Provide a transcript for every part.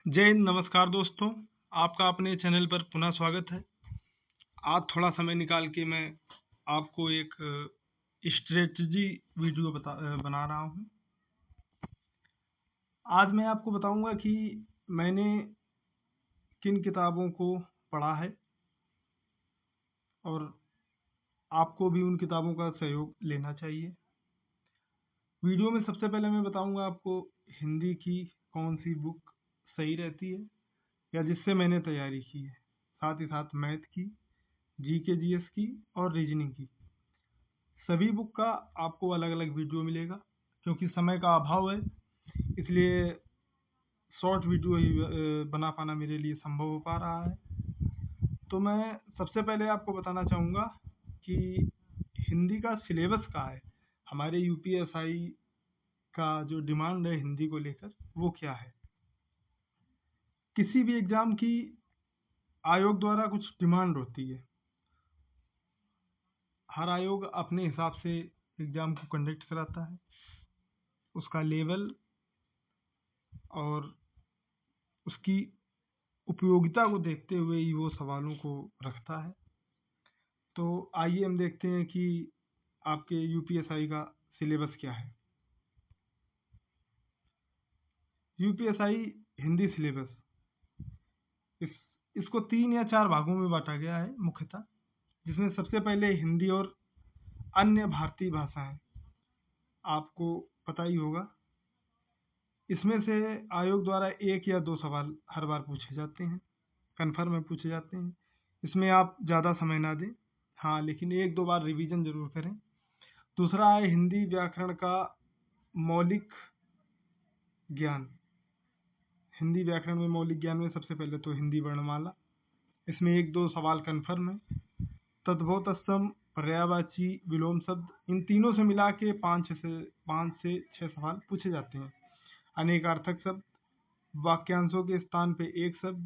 जय हिंद। नमस्कार दोस्तों, आपका अपने चैनल पर पुनः स्वागत है। आज थोड़ा समय निकाल के मैं आपको एक स्ट्रेटजी वीडियो बना रहा हूँ। आज मैं आपको बताऊंगा कि मैंने किन किताबों को पढ़ा है और आपको भी उन किताबों का सहयोग लेना चाहिए। वीडियो में सबसे पहले मैं बताऊंगा आपको हिंदी की कौन सी बुक सही रहती है या जिससे मैंने तैयारी की है, साथ ही साथ मैथ की, जीके जीएस की और रीजनिंग की। सभी बुक का आपको अलग अलग वीडियो मिलेगा। क्योंकि समय का अभाव है, इसलिए शॉर्ट वीडियो ही बना पाना मेरे लिए संभव हो पा रहा है। तो मैं सबसे पहले आपको बताना चाहूँगा कि हिंदी का सिलेबस क्या है, हमारे यूपीएसआई का जो डिमांड है हिंदी को लेकर वो क्या है। किसी भी एग्ज़ाम की आयोग द्वारा कुछ डिमांड होती है। हर आयोग अपने हिसाब से एग्ज़ाम को कंडक्ट कराता है, उसका लेवल और उसकी उपयोगिता को देखते हुए ही वो सवालों को रखता है। तो आइए हम देखते हैं कि आपके यूपीएसआई का सिलेबस क्या है। यूपीएसआई हिंदी सिलेबस, इस इसको 3 या 4 भागों में बांटा गया है मुख्यतः, जिसमें सबसे पहले हिंदी और अन्य भारतीय भाषाएं। आपको पता ही होगा, इसमें से आयोग द्वारा 1 या 2 सवाल हर बार पूछे जाते हैं, कन्फर्म में पूछे जाते हैं। इसमें आप ज़्यादा समय ना दें, हाँ, लेकिन 1-2 बार रिवीजन ज़रूर करें। दूसरा है हिंदी व्याकरण का मौलिक ज्ञान। हिंदी व्याकरण में मौलिक ज्ञान में सबसे पहले तो हिंदी वर्णमाला, इसमें 1-2 सवाल कन्फर्म है। तद्भव तत्सम, पर्यायवाची, विलोम शब्द, इन तीनों से मिला के 5 से 6 सवाल पूछे जाते हैं। अनेकार्थक शब्द, वाक्यांशों के स्थान पे एक शब्द,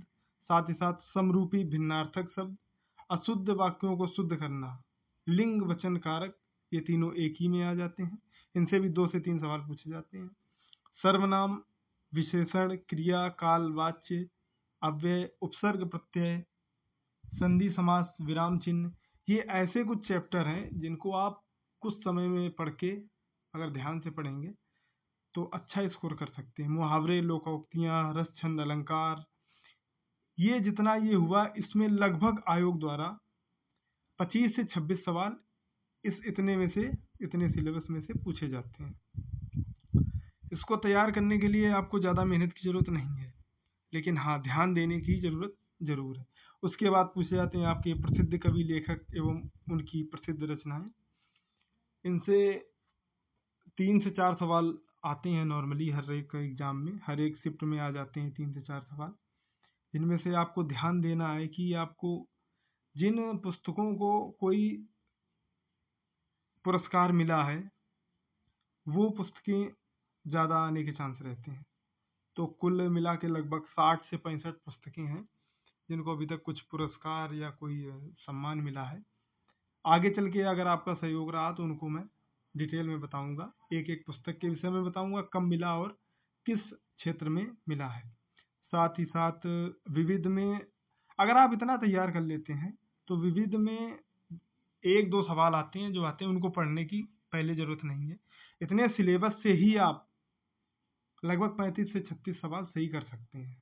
साथ ही साथ समरूपी भिन्नार्थक शब्द, अशुद्ध वाक्यों को शुद्ध करना, लिंग वचन कारक, ये तीनों एक ही में आ जाते हैं। इनसे भी 2 से 3 सवाल पूछे जाते हैं। सर्वनाम, विशेषण, क्रिया, काल, वाच्य, अव्यय, उपसर्ग, प्रत्यय, संधि, समास, विराम चिन्ह, ये ऐसे कुछ चैप्टर हैं जिनको आप कुछ समय में पढ़ के अगर ध्यान से पढ़ेंगे तो अच्छा स्कोर कर सकते हैं। मुहावरे, लोकोक्तियाँ, रस, छंद, अलंकार, ये जितना ये हुआ, इसमें लगभग आयोग द्वारा 25 से 26 सवाल इतने सिलेबस में से पूछे जाते हैं। इसको तैयार करने के लिए आपको ज़्यादा मेहनत की ज़रूरत नहीं है, लेकिन हाँ, ध्यान देने की ज़रूरत ज़रूर है। उसके बाद पूछे जाते हैं आपके प्रसिद्ध कवि, लेखक एवं उनकी प्रसिद्ध रचनाएं। इनसे 3 से 4 सवाल आते हैं नॉर्मली, हर एक एग्ज़ाम में, हर एक शिफ्ट में आ जाते हैं 3 से 4 सवाल। जिनमें से आपको ध्यान देना है कि आपको जिन पुस्तकों को कोई पुरस्कार मिला है वो पुस्तकें ज़्यादा आने के चांस रहते हैं। तो कुल मिला के लगभग 60 से 65 पुस्तकें हैं जिनको अभी तक कुछ पुरस्कार या कोई सम्मान मिला है। आगे चल के अगर आपका सहयोग रहा तो उनको मैं डिटेल में बताऊंगा, एक एक पुस्तक के विषय में बताऊंगा, कब मिला और किस क्षेत्र में मिला है। साथ ही साथ विविध में अगर आप इतना तैयार कर लेते हैं तो विविध में 1-2 सवाल आते हैं, जो आते हैं उनको पढ़ने की पहले ज़रूरत नहीं है। इतने सिलेबस से ही आप लगभग 35 से 36 सवाल सही कर सकते हैं।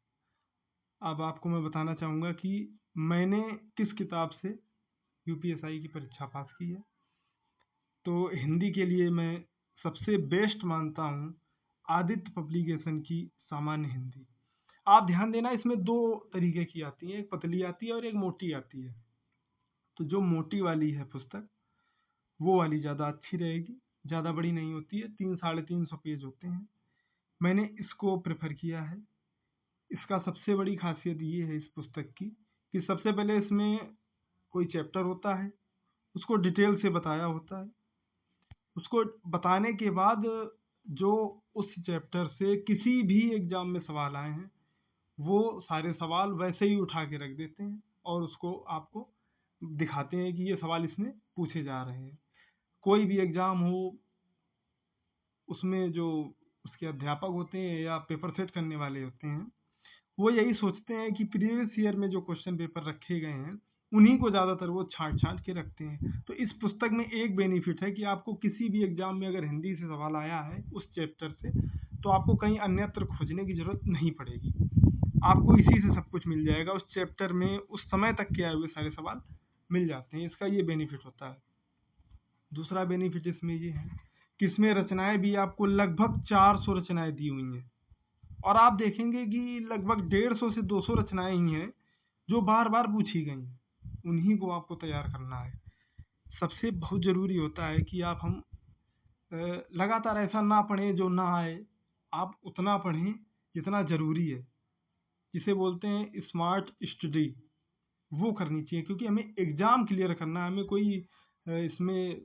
अब आपको मैं बताना चाहूँगा कि मैंने किस किताब से यूपीएसआई की परीक्षा पास की है। तो हिंदी के लिए मैं सबसे बेस्ट मानता हूँ आदित्य पब्लिकेशन की सामान्य हिंदी। आप ध्यान देना, इसमें 2 तरीके की आती है, एक पतली आती है और एक मोटी आती है। तो जो मोटी वाली है पुस्तक, वो वाली ज़्यादा अच्छी रहेगी, ज़्यादा बड़ी नहीं होती है, 3 साढ़े 300 पेज होते हैं। मैंने इसको प्रेफर किया है। इसका सबसे बड़ी खासियत ये है इस पुस्तक की कि सबसे पहले इसमें कोई चैप्टर होता है, उसको डिटेल से बताया होता है। उसको बताने के बाद जो उस चैप्टर से किसी भी एग्जाम में सवाल आए हैं, वो सारे सवाल वैसे ही उठा के रख देते हैं और उसको आपको दिखाते हैं कि ये सवाल इसमें पूछे जा रहे हैं। कोई भी एग्जाम हो, उसमें जो उसके अध्यापक होते हैं या पेपर सेट करने वाले होते हैं, वो यही सोचते हैं कि प्रीवियस ईयर में जो क्वेश्चन पेपर रखे गए हैं उन्हीं को ज़्यादातर वो छाँट-छाँट के रखते हैं। तो इस पुस्तक में एक बेनिफिट है कि आपको किसी भी एग्ज़ाम में अगर हिंदी से सवाल आया है उस चैप्टर से, तो आपको कहीं अन्यत्र खोजने की ज़रूरत नहीं पड़ेगी। आपको इसी से सब कुछ मिल जाएगा, उस चैप्टर में उस समय तक के आए हुए सारे सवाल मिल जाते हैं, इसका ये बेनिफिट होता है। दूसरा बेनिफिट इसमें ये है कि इसमें रचनाएँ भी आपको लगभग 400 रचनाएँ दी हुई हैं और आप देखेंगे कि लगभग 150 से 200 रचनाएँ ही हैं, जो बार-बार पूछी गई हैं, उन्हीं को आपको तैयार करना है। सबसे बहुत ज़रूरी होता है कि हम लगातार ऐसा ना पढ़ें जो ना आए, आप उतना पढ़ें जितना ज़रूरी है, जिसे बोलते हैं स्मार्ट स्टडी, वो करनी चाहिए क्योंकि हमें एग्ज़ाम क्लियर करना है, हमें कोई इसमें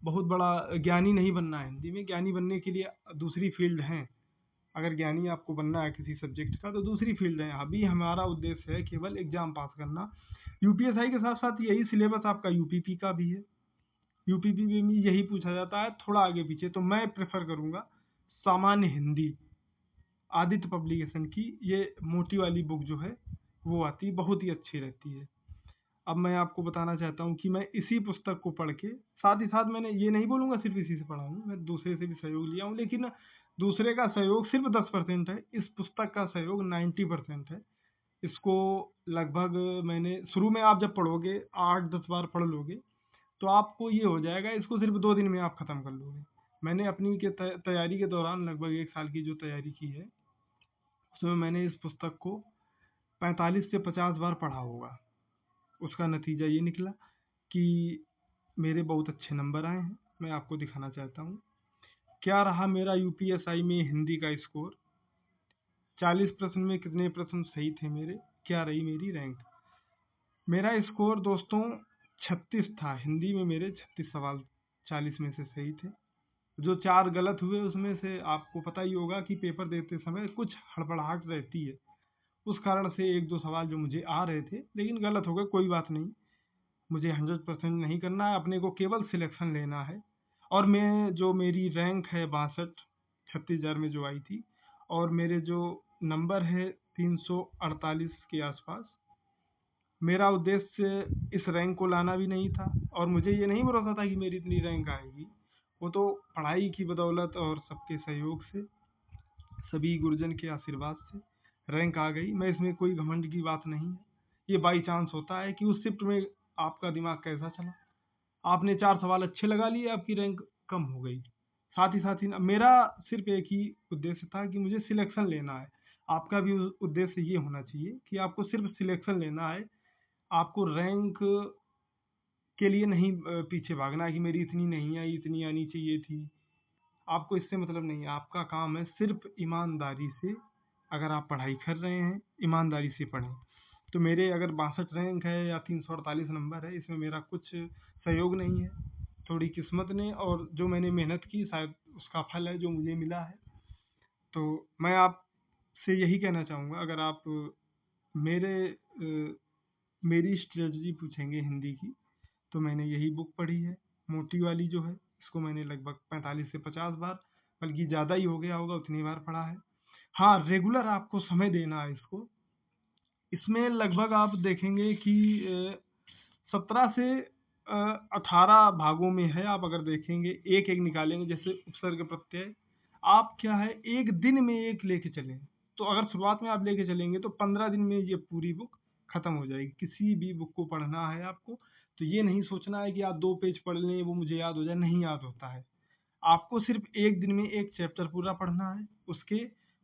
बहुत बड़ा ज्ञानी नहीं बनना है। हिंदी में ज्ञानी बनने के लिए दूसरी फ़ील्ड हैं, अगर ज्ञानी आपको बनना है किसी सब्जेक्ट का तो दूसरी फ़ील्ड है, अभी हमारा उद्देश्य है केवल एग्ज़ाम पास करना। यूपीएसआई के साथ-साथ यही सिलेबस आपका यूपीपी का भी है। यूपीपी में भी यही पूछा जाता है, थोड़ा आगे-पीछे, तो मैं प्रेफ़र करूँगा सामान्य हिंदी, आदित्य पब्लिकेशन की ये मोटी वाली बुक जो है, वो आती है, बहुत ही अच्छी रहती है। अब मैं आपको बताना चाहता हूँ कि मैं इसी पुस्तक को पढ़ के साथ ही साथ मैंने ये नहीं बोलूँगा सिर्फ़ इसी से पढ़ा हूँ, मैं दूसरे से भी सहयोग लिया हूँ, लेकिन दूसरे का सहयोग सिर्फ़ 10% है, इस पुस्तक का सहयोग 90% है। इसको लगभग मैंने शुरू में आप जब पढ़ोगे, 8-10 बार पढ़ लोगे, तो आपको ये हो जाएगा, इसको सिर्फ़ 2 दिन में आप ख़त्म कर लोगे। मैंने अपनी के तैयारी के दौरान लगभग 1 साल की जो तैयारी की है, उसमें मैंने इस पुस्तक को 45 से 50 बार पढ़ा होगा। उसका नतीजा ये निकला कि मेरे बहुत अच्छे नंबर आए हैं। मैं आपको दिखाना चाहता हूँ। क्या रहा मेरा यूपीएसआई में हिंदी का स्कोर? 40 प्रश्न में कितने प्रश्न सही थे मेरे? क्या रही मेरी रैंक? मेरा स्कोर दोस्तों 36 था। हिंदी में मेरे 36 सवाल 40 में से सही थे। जो 4 गलत हुए उसमें से आपको पता ही होगा कि पेपर देते समय कुछ हड़बड़ाहट रहती है। उस कारण से 1-2 सवाल जो मुझे आ रहे थे, लेकिन गलत हो गए, कोई बात नहीं। मुझे 100% नहीं करना है, अपने को केवल सिलेक्शन लेना है। और मैं जो मेरी रैंक है 62 छत्तीसगढ़ में जो आई थी, और मेरे जो नंबर है 348 के आसपास, मेरा उद्देश्य इस रैंक को लाना भी नहीं था और मुझे ये नहीं भरोसा था कि मेरी इतनी रैंक आएगी। वो तो पढ़ाई की बदौलत और सबके सहयोग से, सभी गुरुजन के आशीर्वाद से रैंक आ गई। मैं इसमें कोई घमंड की बात नहीं है। ये बाई चांस होता है कि उस शिफ्ट में आपका दिमाग कैसा चला, आपने 4 सवाल अच्छे लगा लिए, आपकी रैंक कम हो गई। साथ ही साथ ही मेरा सिर्फ़ एक ही उद्देश्य था कि मुझे सिलेक्शन लेना है। आपका भी उद्देश्य ये होना चाहिए कि आपको सिर्फ़ सिलेक्शन लेना है। आपको रैंक के लिए नहीं पीछे भागना है कि मेरी इतनी नहीं आई, इतनी आनी चाहिए थी। आपको इससे मतलब नहीं है, आपका काम है सिर्फ़ ईमानदारी से, अगर आप पढ़ाई कर रहे हैं, ईमानदारी से पढ़ें। तो मेरे अगर 62 रैंक है या 348 नंबर है, इसमें मेरा कुछ सहयोग नहीं है। थोड़ी किस्मत ने और जो मैंने मेहनत की शायद उसका फल है जो मुझे मिला है। तो मैं आपसे यही कहना चाहूँगा, अगर आप मेरे मेरी स्ट्रेटजी पूछेंगे हिंदी की, तो मैंने यही बुक पढ़ी है, मोटी वाली जो है, इसको मैंने लगभग 45 से 50 बार, बल्कि ज़्यादा ही हो गया होगा, उतनी बार पढ़ा है। हाँ, रेगुलर आपको समय देना है इसको। इसमें लगभग आप देखेंगे कि 17 से 18 भागों में है, आप अगर देखेंगे, एक-एक निकालेंगे, जैसे उपसर्ग प्रत्यय, आप क्या है, 1 दिन में 1 लेके चलें। तो अगर शुरुआत में आप लेके चलेंगे, तो 15 दिन में ये पूरी बुक खत्म हो जाएगी। किसी भी बुक को पढ़ना है आपको, तो ये नहीं सोचना है कि आप 2 पेज पढ़ लें, वो मुझे याद हो जाए, नहीं याद होता है। आपको सिर्फ़ 1 दिन में 1 चैप्टर पूरा पढ़ना है, उसके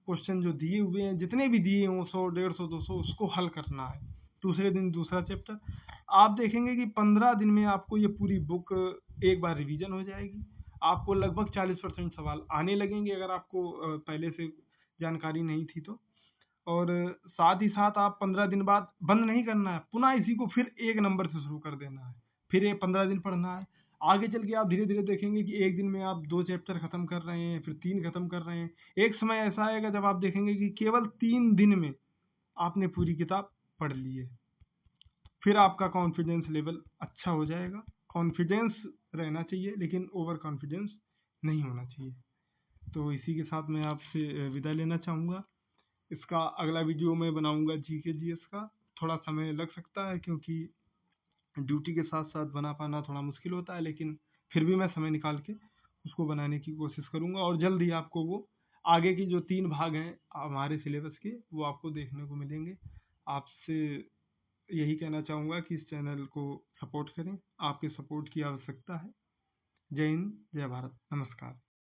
क्वेश्चन जो दिए हुए हैं, जितने भी दिए हों 100, 150, 200, उसको हल करना है। दूसरे दिन दूसरा चैप्टर। आप देखेंगे कि 15 दिन में आपको ये पूरी बुक एक बार रिवीजन हो जाएगी। आपको लगभग 40% सवाल आने लगेंगे, अगर आपको पहले से जानकारी नहीं थी तो। और साथ ही साथ आप 15 दिन बाद बंद नहीं करना है, पुनः इसी को फिर 1 नंबर से शुरू कर देना है। फिर ये 15 दिन पढ़ना है। आगे चल के आप धीरे-धीरे देखेंगे कि 1 दिन में आप 2 चैप्टर खत्म कर रहे हैं, फिर 3 खत्म कर रहे हैं। एक समय ऐसा आएगा जब आप देखेंगे कि केवल 3 दिन में आपने पूरी किताब पढ़ ली है। फिर आपका कॉन्फिडेंस लेवल अच्छा हो जाएगा। कॉन्फिडेंस रहना चाहिए, लेकिन ओवर कॉन्फिडेंस नहीं होना चाहिए। तो इसी के साथ मैं आपसे विदा लेना चाहूँगा। इसका अगला वीडियो मैं बनाऊंगा जीके जीएस का। थोड़ा समय लग सकता है क्योंकि ड्यूटी के साथ साथ बना पाना थोड़ा मुश्किल होता है, लेकिन फिर भी मैं समय निकाल के उसको बनाने की कोशिश करूंगा और जल्द ही आपको वो आगे की जो 3 भाग हैं हमारे सिलेबस के वो आपको देखने को मिलेंगे। आपसे यही कहना चाहूँगा कि इस चैनल को सपोर्ट करें, आपके सपोर्ट की आवश्यकता है। जय हिंद, जय भारत, नमस्कार।